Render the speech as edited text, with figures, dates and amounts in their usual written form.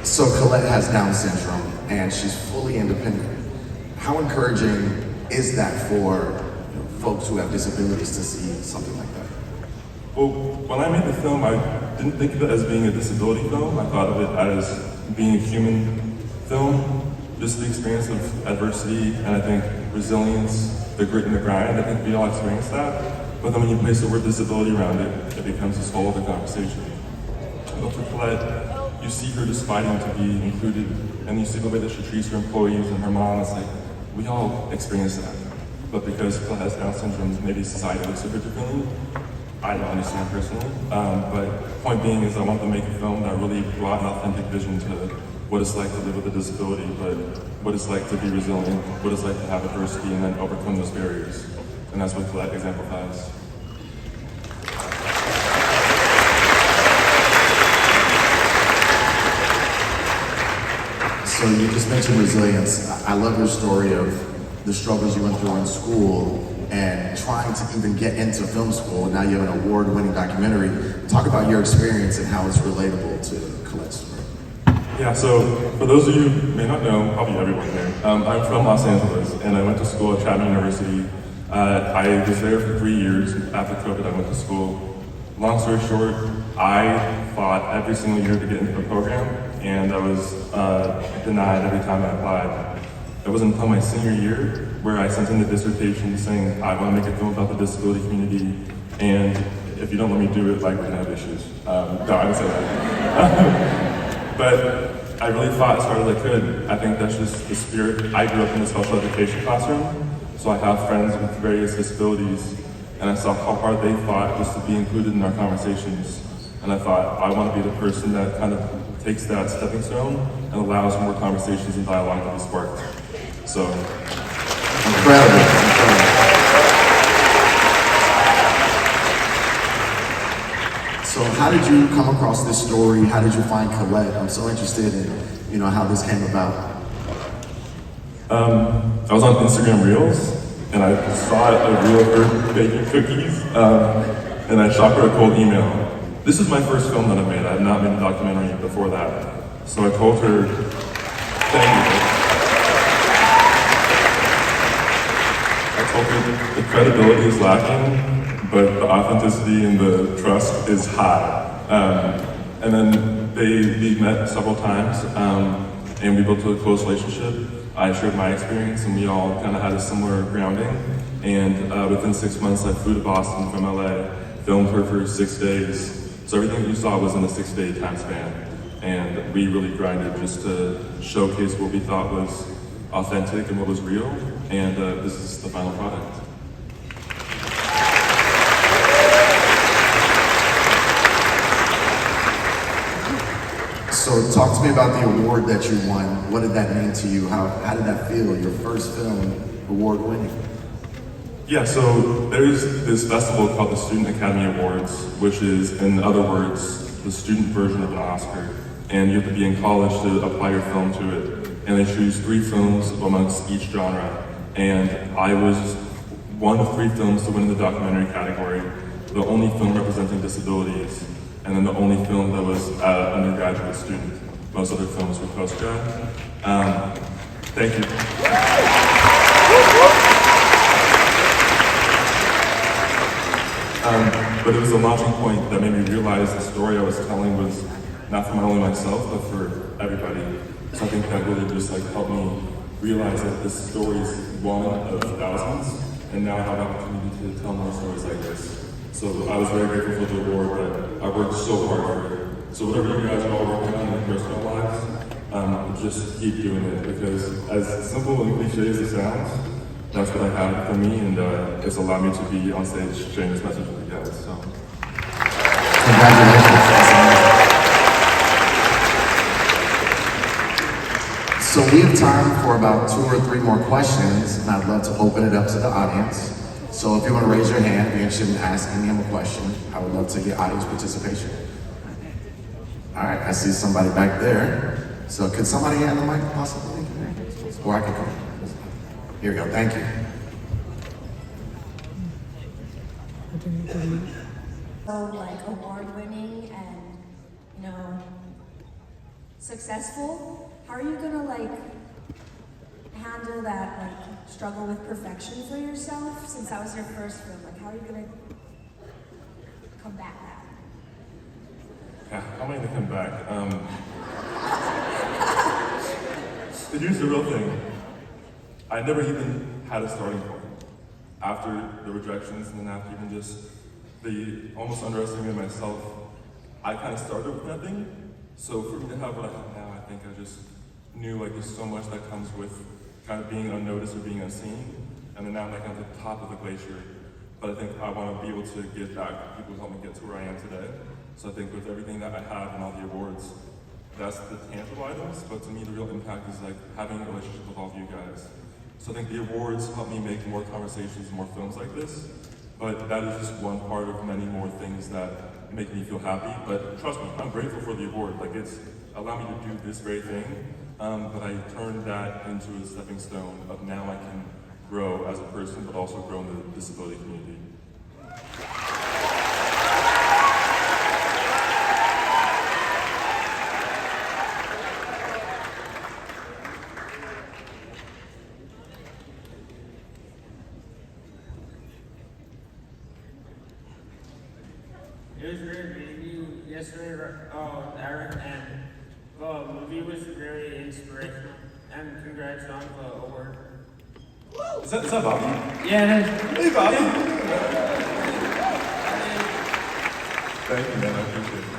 So Collette has Down syndrome and she's fully independent. How encouraging is that for folks who have disabilities to see something like that? Well, when I made the film, I didn't think of it as being a disability film. I thought of it as being a human film. Just the experience of adversity and I think resilience, the grit and the grind. I think we all experience that. But then when you place the word disability around it, it becomes this whole other conversation. But for Collette, you see her just fighting to be included, and you see the way that she treats her employees and her mom. It's like, we all experience that. But because Collette has Down syndrome, maybe society looks at her differently. I don't understand personally. But point being is I want to make a film that really brought an authentic vision to what it's like to live with a disability, but what it's like to be resilient, what it's like to have adversity and then overcome those barriers. And that's what Collette exemplifies. So you just mentioned resilience. I love your story of the struggles you went through in school and trying to even get into film school. Now you have an award-winning documentary. Talk about your experience and how it's relatable to Collette's story. Yeah, so for those of you who may not know, probably everyone here, I'm from Los Angeles and I went to school at Chapman University. I was there for 3 years. After COVID, I went to school. Long story short, I fought every single year to get into the program, and I was denied every time I applied. It wasn't until my senior year where I sent in a dissertation saying, I want to make a film about the disability community, and if you don't let me do it, like, we're gonna have issues. No, I didn't say that. But I really fought as hard as I could. I think that's just the spirit. I grew up in a special education classroom, so I have friends with various disabilities, and I saw how hard they fought just to be included in our conversations. And I thought, I want to be the person that kind of takes that stepping stone and allows more conversations and dialogue to be sparked. So, Incredible. So how did you come across this story? How did you find Collette? I'm so interested in, how this came about. I was on Instagram Reels, and I saw a reel of her baking cookies, and I shot her a cold email. This is my first film that I made. I have not made a documentary before that. So I told her, thank you. I told her the credibility is lacking, but the authenticity and the trust is high. And then we met several times, and we built a close relationship. I shared my experience, and we all kind of had a similar grounding. And within 6 months, I flew to Boston from LA, filmed her for 6 days. So everything that you saw was in a 6-day time span. And we really grinded just to showcase what we thought was authentic and what was real. And this is the final product. So talk to me about the award that you won. What did that mean to you? How did that feel? Your first film, award winning. Yeah, so there's this festival called the Student Academy Awards, which is, in other words, the student version of an Oscar. And you have to be in college to apply your film to it. And they choose 3 films amongst each genre. And I was one of 3 films to win in the documentary category, the only film representing disabilities, and then the only film that was an undergraduate student. Most other films were postgrad. Thank you. But it was a launching point that made me realize the story I was telling was not for only myself, but for everybody. So I think that really just helped me realize that this story is one of thousands, and now I have an opportunity to tell more stories like this. So I was very grateful for the award, but I worked so hard for it. So whatever you guys are all working on in your personal lives, just keep doing it, because as simple and cliche as it sounds, that's what I have for me, and it's allowed me to be on stage sharing this message with you guys. So, Congratulations. So we have time for about 2 or 3 more questions, and I'd love to open it up to the audience. So if you want to raise your hand, be interested in asking him a question, I would love to get audience participation. All right, I see somebody back there. So could somebody hand the mic possibly? Or I can come. Here we go, thank you. So award winning and, successful, how are you gonna like handle that like struggle with perfection for yourself? Since that was your first film, like how are you gonna combat that? Yeah, how am I gonna come back? Here's the real thing. I never even had a starting point. After the rejections and then after even just the almost underestimating myself, I kind of started with nothing. So for me to have what I have now, I think I just knew like there's so much that comes with kind of being unnoticed or being unseen. And then now I'm like at the top of the glacier. But I think I want to be able to give back to people who helped me get to where I am today. So I think with everything that I have and all the awards, that's the tangible items. But to me, the real impact is like having a relationship with all of you guys. So I think the awards help me make more conversations, more films like this. But that is just one part of many more things that make me feel happy. But trust me, I'm grateful for the award. Like it's allowed me to do this very thing. But I turned that into a stepping stone of now I can grow as a person, but also grow in the disability community. It was great meeting you yesterday, Aaron, and the movie was very inspirational. And congrats on the award. Is that Bobby? Yeah, it is. Hey, Bobby! Thank you, man. I appreciate it.